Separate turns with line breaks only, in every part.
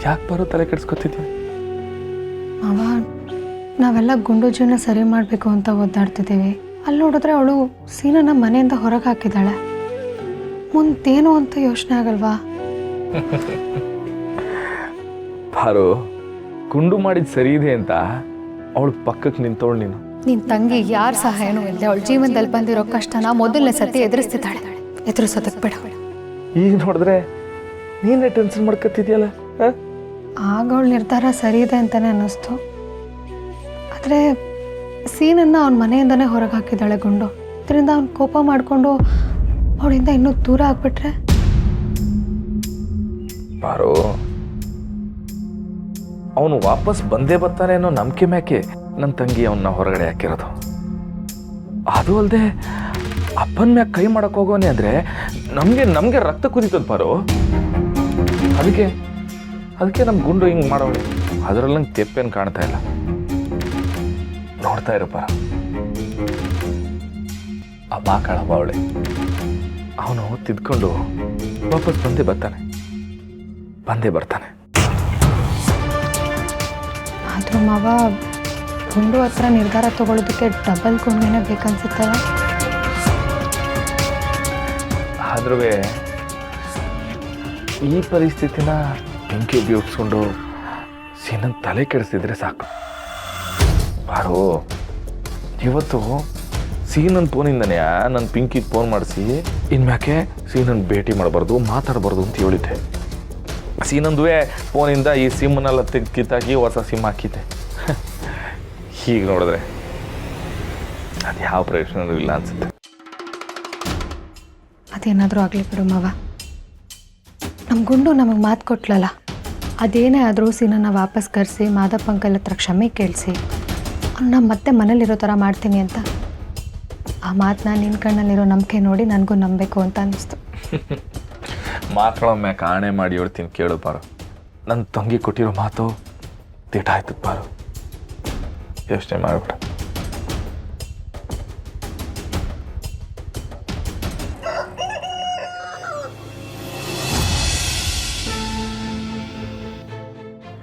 ಯಾಕೆ ಬರೋ ತಲೆ ಕೆಡಿಸ್ಕೊತಿದ್ಯಾ?
ಮಾವ, ನಾವೆಲ್ಲ ಗುಂಡು ಜೀವನ ಸರಿ ಮಾಡಬೇಕು ಅಂತ ಒದ್ದಾಡ್ತಿದ್ದೀವಿ. ಅಲ್ಲಿ ನೋಡಿದ್ರೆ ಅವಳು ಸೀನನ್ನ ಮನೆಯಿಂದ ಹೊರಗೆ ಹಾಕಿದ್ದಾಳೆ. ಮುಂದೇನು ಅಂತ ಯೋಚನೆ ಆಗಲ್ವಾ?
ಪಾರು, ಗುಂಡು ಮಾಡಿದ ಸರಿ ಇದೆ ಅಂತ ಅವಳು ಪಕ್ಕಕ್ಕೆ ನಿಂತವಳು ನೀನು.
ನಿನ್ನ ತಂಗಿ ಯಾರ ಸಹಾಯನೂ ಇಲ್ಲದೆ ಅವಳ ಜೀವನದಲ್ಲಿ ಬಂದಿರೋ ಕಷ್ಟನ ಮೊದಲನೇ ಸತಿ ಎದುರಿಸ್ತಿದ್ದಾಳೆ. ಎದುರಿಸೋದಕ್ಕೆ ಬೇಡ.
ಈಗ ನೋಡಿದ್ರೆ ನೀನೇ ಟೆನ್ಷನ್ ಮಾಡ್ಕೊತಿದ್ಯಲ್ಲ.
ಆಗ ಅವಳ ನಿರ್ಧಾರ ಸರಿ ಇದೆ ಅಂತಾನೆ ಅನ್ನಿಸ್ತು. ಆದರೆ ಸೀನನ್ನು ಅವನ ಮನೆಯಿಂದನೇ ಹೊರಗೆ ಹಾಕಿದ್ದಾಳೆ ಗುಂಡು. ಇದರಿಂದ ಅವ್ನು ಕೋಪ ಮಾಡಿಕೊಂಡು ಅವಳಿಂದ ಇನ್ನೂ ದೂರ ಆಗ್ಬಿಟ್ರೆ?
ಪಾರು, ಅವನು ವಾಪಸ್ ಬಂದೇ ಬರ್ತಾನೆ ಅನ್ನೋ ನಂಬಿಕೆ ಮ್ಯಾಕೆ ನನ್ನ ತಂಗಿ ಅವನ್ನ ಹೊರಗಡೆ ಹಾಕಿರೋದು. ಅದು ಅಲ್ಲದೆ ಅಪ್ಪನ ಮ್ಯಾಗ ಕೈ ಮಾಡಕ್ ಹೋಗೋನೆ ಅಂದ್ರೆ ನಮ್ಗೆ ರಕ್ತ ಕುದೀತದ ಪಾರು. ಅದಕ್ಕೆ ನಮ್ ಗುಂಡು ಹಿಂಗೆ ಮಾಡೋಳೆ. ಅದರಲ್ಲಿ ನಂಗೆ ತೆಪ್ಪೇನು ಕಾಣ್ತಾ ಇಲ್ಲ. ನೋಡ್ತಾ ಇರಪ್ಪ, ಅಮ್ಮ ಕಾಳಪ್ಪ ಅವಳೆ. ಅವನು ತಿದ್ಕೊಂಡು ವಾಪಸ್ ಬಂದೇ ಬರ್ತಾನೆ.
ಆದರೂ ಮಾವ, ಗುಂಡು ಹತ್ರ ನಿರ್ಧಾರ ತಗೊಳ್ಳೋದಕ್ಕೆ ಡಬಲ್ ಗುಂಡೇನೆ ಬೇಕನ್ಸುತ್ತಲ್ಲ.
ಆದ್ರೂ ಈ ಪರಿಸ್ಥಿತಿನ ಬೆಂಕಿ ಉಪಯೋಗಿಸ್ಕೊಂಡು ಸೀನನ್ ತಲೆ ಕೆಡಿಸಿದ್ರೆ ಸಾಕು. ಬಾರೋ, ಇವತ್ತು ಸೀನನ್ ಫೋನಿಂದನೇ ನನ್ನ ಪಿಂಕಿಗೆ ಫೋನ್ ಮಾಡಿಸಿ ಇನ್ಮ್ಯಾಕೆ ಸೀನನ್ ಭೇಟಿ ಮಾಡಬಾರ್ದು, ಮಾತಾಡಬಾರ್ದು ಅಂತ ಹೇಳಿದ್ದೆ. ಸೀನಂದುವೆ ಫೋನಿಂದ ಈ ಸಿಮ್ಮನ್ನೆಲ್ಲ ಕಿತ್ತಾಕಿ ಹೊಸ ಸಿಮ್ ಹಾಕಿದ್ದೆ. ಹೀಗೆ ನೋಡಿದ್ರೆ ಅದು ಯಾವ ಪ್ರಯೋಜನವೂ ಇಲ್ಲ ಅನ್ಸುತ್ತೆ.
ಅದೇನಾದರೂ ಆಗಲಿ ಬಿಡು ಮಾವ. ನಮ್ಮ ಗುಂಡು ನಮಗೆ ಮಾತು ಕೊಟ್ಲಲ್ಲ, ಅದೇನೇ ಆದರೂ ಸೀನನ್ನ ವಾಪಸ್ ಕರೆಸಿ ಮಾದಪ್ಪ ಅಂಕಲ್ ಹತ್ರ ಕ್ಷಮೆ ಕೇಳಿಸಿ ಅವ್ನ ಮತ್ತೆ ಮನೇಲಿರೋ ಥರ ಮಾಡ್ತೀನಿ ಅಂತ. ಆ ಮಾತನ್ನ ನಿನ್ನ ಕಣ್ಣಲ್ಲಿರೋ ನಂಬಿಕೆ ನೋಡಿ ನನಗೂ ನಂಬಬೇಕು ಅಂತ ಅನ್ನಿಸ್ತು.
ಮಾತಾಡೋ ಕಾಣೆ ಮಾಡಿ ಹೇಳ್ತೀನಿ ಕೇಳು ಪಾರು. ನನ್ನ ತಂಗಿ ಕೊಟ್ಟಿರೋ ಮಾತು ದಿಟ ಆಯ್ತು ಪಾರು. ಯೋಚನೆ ಮಾಡ್ಬಿಡ.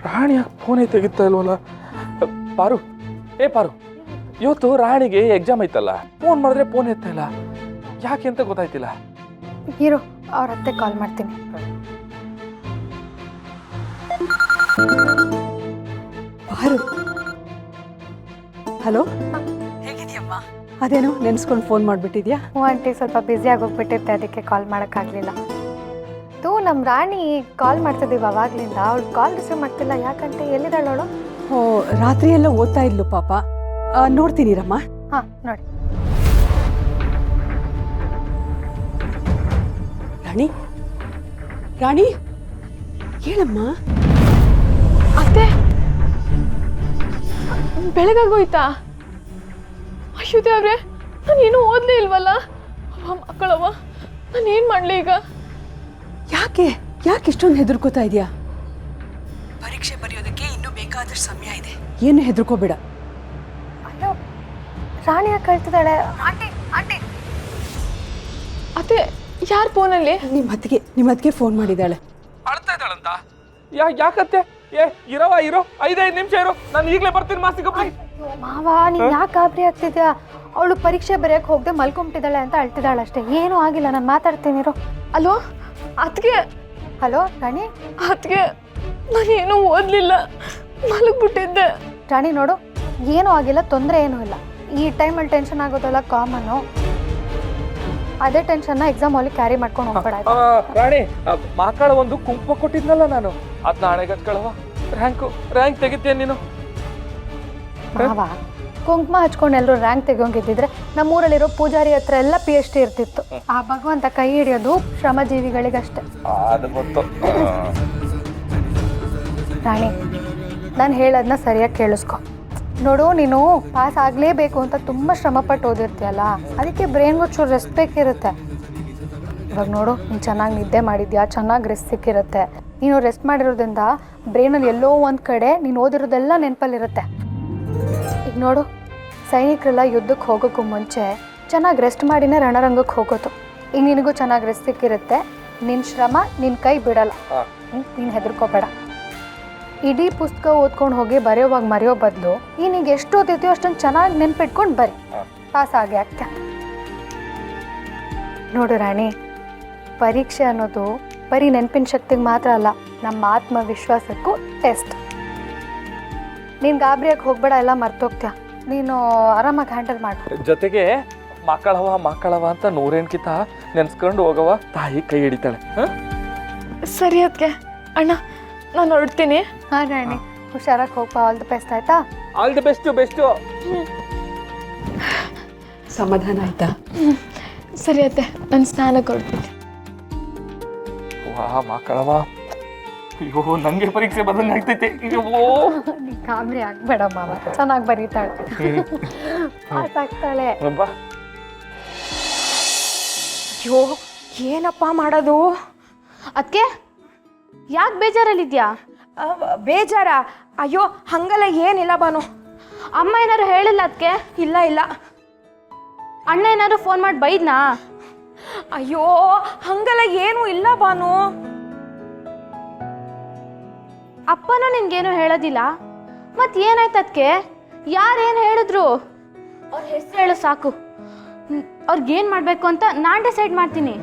ರಾಣಿ ಯಾಕೆ ಫೋನೇ ತೆಗಿತಾ ಇಲ್ವಲ್ಲ? ಪಾರು, ಪಾರು, ಇವತ್ತು ರಾಣಿಗೆ ಎಕ್ಸಾಮ್ ಐತಲ್ಲ, ಫೋನ್ ಮಾಡಿದ್ರೆ ಫೋನ್ ಎತ್ತಾ ಇಲ್ಲ. ಯಾಕೆ ಅಂತ ಗೊತ್ತಾಯ್ತಿಲ್ಲ.
ಇರು, ಅವ್ರ ಅತ್ತೆ ಕಾಲ್ ಮಾಡ್ತೀನಿ.
ಹಲೋ, ಹೇಗಿದೆಯಮ್ಮ? ಅದೇನೋ ನೆನೆಸ್ಕೊಂಡು ಫೋನ್ ಮಾಡಿಬಿಟ್ಟಿದ್ಯಾ?
ಹ್ಞೂ ಆಂಟಿ, ಸ್ವಲ್ಪ ಬ್ಯುಸಿ ಆಗೋಗ್ಬಿಟ್ಟಿರ್ತೆ, ಅದಕ್ಕೆ ಕಾಲ್ ಮಾಡೋಕ್ಕಾಗಲಿಲ್ಲ. ನಮ್ಮ ರಾಣಿ ಕಾಲ್ ಮಾಡ್ತಿದ್ದೀವಿ ಅವಾಗ್ಲಿಂದ. ಅವಳು ಕಾಲ್ ರಿಸೀವ್ ಮಾಡ್ತಿಲ್ಲ. ಯಾಕಂటే ಎಲ್ಲಿದ್ದಾಳು ಅವಳು?
ಓ, ರಾತ್ರಿ ಎಲ್ಲ ಓದ್ತಾ ಇದ್ಲು ಪಾಪ. ನೋಡ್ತೀನಿ ರಮ್ಮ.
ಹಾಂ, ನೋಡಿ.
ರಾಣಿ, ರಾಣಿ, ಹೇಳಮ್ಮ.
ಅತ್ತೆ, ಬೆಳಗಾಗೋಯ್ತಾ? ಅಯ್ಯೋ ದೇವ್ರೆ, ನಾನೇನು ಓದಲೇ ಇಲ್ವಲ್ಲ. ಮಕ್ಕಳವ, ನಾನೇನು ಮಾಡಲಿ ಈಗ?
ಯಾಕೆ ಇಷ್ಟೊಂದು ಹೆದರ್ಕೋತಾ ಇದೆಯಾ? ಪರೀಕ್ಷೆ ಬರೆಯೋದಕ್ಕೆ ಇನ್ನೂ ಬೇಕಾದಷ್ಟು ಸಮಯ ಇದೆ. ಏನು ಹೆದರ್ಕೋಬೇಡ.
ಅಯ್ಯೋ, ರಾಣಿ ಯಾಕೆ ಕಳ್ತಿದ್ದಾಳೆ? Aunty, aunty.
ಅತ್ತೆ, ಯಾರ ಫೋನಲ್ಲಿ?
ನಿಮ್ಮ ಅತ್ತಿಗೆ ಫೋನ್ ಮಾಡಿದ್ದಾಳೆ.
ಅಳ್ತಾ ಇದ್ದಾಳಂತ? ಯಾಕತ್ತೆ? ಇರೋ 5 ನಿಮಿಷ ಇರು, ನಾನು ಈಗಲೇ ಬರ್ತೀನಿ. ಮಾಸಿಗೆ
ಮಾವ, ನೀನು ಯಾಕೆ ಗಾಬರಿ ಆಗ್ತಿದ್ಯಾ? ಅವಳು ಪರೀಕ್ಷೆ ಬರೆಯಕ್ಕೆ ಹೋಗದೆ ಮಲ್ಕೊಂಬಿಟ್ಟಿದ್ದಾಳೆ ಅಂತ ಅಳ್ತಿದ್ದಾಳೆ ಅಷ್ಟೇ. ಏನೂ ಆಗಿಲ್ಲ, ನಾನು ಮಾತಾಡ್ತೀನಿ.
ಅಲೋ ಅತ್ಗೆ.
ಹಲೋ ರಾಣಿ.
ಅತ್ಗೆ, ನಾನೇನು ಓದಲಿಲ್ಲ, ಮಲಗ್ಬಿಟ್ಟಿದ್ದೆ.
ರಾಣಿ ನೋಡು, ಏನೂ ಆಗಿಲ್ಲ, ತೊಂದರೆ ಏನೂ ಇಲ್ಲ. ಈ ಟೈಮಲ್ಲಿ ಟೆನ್ಷನ್ ಆಗೋದಲ್ಲ ಕಾಮನು. ಅದೇ ಟೆನ್ಷನ್ನ ಎಕ್ಸಾಮ್ ಅಲ್ಲಿ ಕ್ಯಾರಿ ಮಾಡ್ಕೊಂಡು ಹೋಗ್ಬೇಡ.
ರಾಣಿ, ಮಕ್ಕಳ ಒಂದು ಕುಂಕುಮ ಕೊಟ್ಟಿದ್ನಲ್ಲ ನಾನು, ಅದನ್ನ ಹಣೆಗೆ ಹಚ್ಕೊಳ್ಳವ. ರ್ಯಾಂಕ್ ತೆಗಿತೀಯ ನೀನು?
ಮಾವ, ಕುಂಕುಮ ಹಚ್ಕೊಂಡು ಎಲ್ಲರೂ ರ್ಯಾಂಕ್ ತೆಗೋಂಗಿದ್ದಿದ್ರೆ ನಮ್ಮೂರಲ್ಲಿರೋ ಪೂಜಾರಿ ಹತ್ರ ಎಲ್ಲ PhD ಇರ್ತಿತ್ತು. ಆ ಭಗವಂತ ಕೈ ಹಿಡಿಯೋದು ಶ್ರಮಜೀವಿಗಳಿಗಷ್ಟೇ. ರಾಣಿ, ನಾನು ಹೇಳೋದನ್ನ ಸರಿಯಾಗಿ ಕೇಳಿಸ್ಕೊ. ನೋಡು, ನೀನು ಪಾಸ್ ಆಗಲೇಬೇಕು ಅಂತ ತುಂಬ ಶ್ರಮಪಟ್ಟು ಓದಿರ್ತೀಯಲ್ಲ, ಅದಕ್ಕೆ ಬ್ರೈನ್ಗೂ ಚೂರು ರೆಸ್ಟ್ ಬೇಕಿರುತ್ತೆ. ಇವಾಗ ನೋಡು, ನೀನು ಚೆನ್ನಾಗಿ ನಿದ್ದೆ ಮಾಡಿದ್ಯಾ, ಚೆನ್ನಾಗಿ ರೆಸ್ಟ್ ಸಿಕ್ಕಿರುತ್ತೆ. ನೀನು ರೆಸ್ಟ್ ಮಾಡಿರೋದ್ರಿಂದ ಬ್ರೈನಲ್ಲಿ ಎಲ್ಲೋ ಒಂದು ಕಡೆ ನೀನು ಓದಿರೋದೆಲ್ಲ ನೆನಪಲ್ಲಿರುತ್ತೆ. ಈಗ ನೋಡು, ಸೈನಿಕರೆಲ್ಲ ಯುದ್ಧಕ್ಕೆ ಹೋಗೋಕ್ಕೂ ಮುಂಚೆ ಚೆನ್ನಾಗಿ ರೆಸ್ಟ್ ಮಾಡಿನೇ ರಣರಂಗಕ್ಕೆ ಹೋಗೋದು. ಈಗ ನಿನಗೂ ಚೆನ್ನಾಗಿ ರೆಸ್ಟ್ ಸಿಕ್ಕಿರುತ್ತೆ. ನಿನ್ನ ಶ್ರಮ ನಿನ್ನ ಕೈ ಬಿಡಲ್ಲ. ನೀನು ಹೆದರ್ಕೋಬೇಡ. ಇಡೀ ಪುಸ್ತಕ ಓದ್ಕೊಂಡು ಹೋಗಿ ಬರೆಯೋವಾಗ ಮರೆಯೋ ಬದಲು ನೀನೀಗ ಎಷ್ಟು ಓದಿದ್ಯೋ ಅಷ್ಟೊಂದು ಚೆನ್ನಾಗಿ ನೆನ್ಪಿಟ್ಕೊಂಡು ಬರಿ, ಪಾಸ್ ಆಗಿ ಆಗ್ತಾ. ನೋಡು ರಾಣಿ, ಪರೀಕ್ಷೆ ಅನ್ನೋದು ಬರೀ ನೆನಪಿನ ಶಕ್ತಿಗೆ ಮಾತ್ರ ಅಲ್ಲ, ನಮ್ಮ ಆತ್ಮವಿಶ್ವಾಸಕ್ಕೂ ಟೆಸ್ಟ್. ನೀನು ಗಾಬರಿಯಾಗಿ ಹೋಗ್ಬೇಡ, ಎಲ್ಲ ಮರ್ತೋಗ್ತೀಯ. ನೀನು ಆರಾಮಾಗಿ ಹ್ಯಾಂಡಲ್ ಮಾಡು.
ಜೊತೆಗೆ ಮಕ್ಕಳವ ಅಂತ 108 ಕಿತ ನೆನ್ಸ್ಕೊಂಡು ಹೋಗವ ತಾಯಿ ಕೈ ಹಿಡಿತಾಳೆ.
ಸರಿ ಅದಕ್ಕೆ ಅಣ್ಣ, ನಾನು ಹೊರಡ್ತೀನಿ.
ಹಾಂ ರಾಣಿ, ಹುಷಾರಾಗಿ ಹೋಗ್ಪ. ಆಲ್ ದಿ ಬೆಸ್ಟ್ ಆಯ್ತಾ?
All the best.
ಸಮಾಧಾನ ಆಯ್ತಾ?
ಸರಿ ಅತ್ತೆ, ನಾನು ಸ್ನಾನಕ್ಕೆ ಹೊರಡ್ತೀನಿ.
ವಾ ಮಕ್ಕಳವ, ಅಯ್ಯೋ ನಂಗೆ ಪರೀಕ್ಷೆ ಬದಂಗೆ ಆಗ್ತೈತೆ. ಅಯ್ಯೋ
ನೀ ಗಾಬರಿ ಆಗ್ಬೇಡ ಮಾವ, ಚೆನ್ನಾಗಿ ಬರೀತಾಳೆ, ಪಾಸ್ ಆಗ್ತಾಳೆ.
ಬಾ.
ಅಯ್ಯೋ ಏನಪ್ಪ ಮಾಡೋದು? ಅದಕ್ಕೆ ಯಾಕೆ ಬೇಜಾರಲ್ಲಿದ್ಯಾ?
ಬೇಜಾರ? ಅಯ್ಯೋ ಹಂಗಲ್ಲ, ಏನಿಲ್ಲ ಬಾನು.
ಅಮ್ಮ ಏನಾರು ಹೇಳಿಲ್ಲ ಅದಕ್ಕೆ?
ಇಲ್ಲ.
ಅಣ್ಣ ಏನಾದ್ರು ಫೋನ್ ಮಾಡಿ ಬೈದ್ನಾ?
ಅಯ್ಯೋ ಹಂಗಲ್ಲ, ಏನೂ ಇಲ್ಲ ಬಾನು.
ಅಪ್ಪನೂ ನಿನ್ಗೇನು ಹೇಳೋದಿಲ್ಲ? ಮತ್ತೆ ಏನಾಯ್ತು ಅದಕ್ಕೆ? ಯಾರೇನು ಹೇಳಿದ್ರು? ಅವ್ರ ಹೆಸರು ಹೇಳು ಸಾಕು, ಅವ್ರಿಗೇನು ಮಾಡಬೇಕು ಅಂತ ನಾನು ಡಿಸೈಡ್ ಮಾಡ್ತೀನಿ.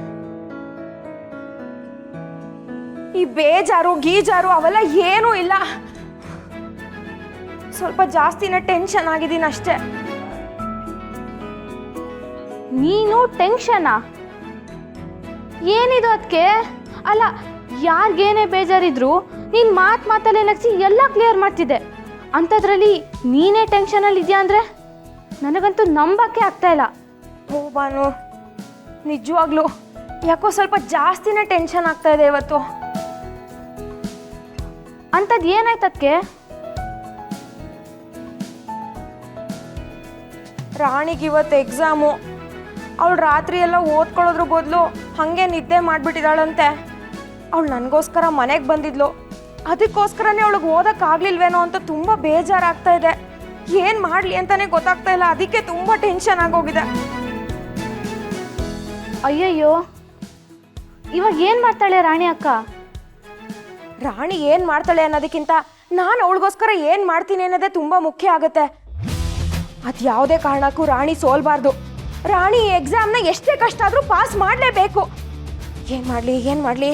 ಈ ಬೇಜಾರು ಗೀಜಾರು ಅವೆಲ್ಲ ಏನೂ ಇಲ್ಲ. ಸ್ವಲ್ಪ ಜಾಸ್ತಿನೇ ಟೆನ್ಷನ್ ಆಗಿದ್ದೀನಿ ಅಷ್ಟೇ.
ನೀನು ಟೆನ್ಷನಾ? ಏನಿದು ಅದಕ್ಕೆ? ಅಲ್ಲ, ಯಾರಿಗೇನೇ ಬೇಜಾರಿದ್ರು ನೀನು ಮಾತಲ್ಲೇ ನಗಿಸಿ ಎಲ್ಲ ಕ್ಲಿಯರ್ ಮಾಡ್ತಿದ್ದೆ. ಅಂಥದ್ರಲ್ಲಿ ನೀನೇ ಟೆನ್ಷನಲ್ಲಿ ಇದೆಯಾ ಅಂದರೆ ನನಗಂತೂ ನಂಬಕ್ಕೆ ಆಗ್ತಾ ಇಲ್ಲ.
ಓ ಬಾನು, ನಿಜವಾಗ್ಲು ಯಾಕೋ ಸ್ವಲ್ಪ ಜಾಸ್ತಿನೇ ಟೆನ್ಷನ್ ಆಗ್ತಾ ಇದೆ ಇವತ್ತು.
ಅಂಥದ್ದು ಏನಾಯ್ತು ಅದಕ್ಕೆ?
ರಾಣಿಗೆ ಇವತ್ತು ಎಕ್ಸಾಮು. ಅವಳು ರಾತ್ರಿ ಎಲ್ಲ ಓದ್ಕೊಳ್ಳೋದ್ರ ಬದಲು ಹಾಗೆ ನಿದ್ದೆ ಮಾಡಿಬಿಟ್ಟಿದ್ದಾಳಂತೆ. ಅವಳು ನನಗೋಸ್ಕರ ಮನೆಗೆ ಬಂದಿದ್ಲು, ಅದಕ್ಕೋಸ್ಕರನೇ ಅವಳಿಗೆ ಓದೋಕ್ಕಾಗಲಿಲ್ವೇನೋ ಅಂತ ತುಂಬ ಬೇಜಾರಾಗ್ತಾ ಇದೆ. ಏನು ಮಾಡಲಿ ಅಂತಲೇ ಗೊತ್ತಾಗ್ತಾ ಇಲ್ಲ, ಅದಕ್ಕೆ ತುಂಬ ಟೆನ್ಷನ್ ಆಗೋಗಿದೆ.
ಅಯ್ಯಯ್ಯೋ, ಇವಾಗ ಏನು ಮಾಡ್ತಾಳೆ ರಾಣಿ ಅಕ್ಕ?
ರಾಣಿ ಏನು ಮಾಡ್ತಾಳೆ ಅನ್ನೋದಕ್ಕಿಂತ ನಾನು ಅವಳಿಗೋಸ್ಕರ ಏನು ಮಾಡ್ತೀನಿ ಅನ್ನೋದೇ ತುಂಬ ಮುಖ್ಯ ಆಗುತ್ತೆ. ಅದು ಯಾವುದೇ ಕಾರಣಕ್ಕೂ ರಾಣಿ ಸೋಲ್ಬಾರ್ದು. ರಾಣಿ ಈ ಎಕ್ಸಾಮ್ನ ಎಷ್ಟೇ ಕಷ್ಟ ಆದರೂ ಪಾಸ್ ಮಾಡಲೇಬೇಕು. ಏನು ಮಾಡಲಿ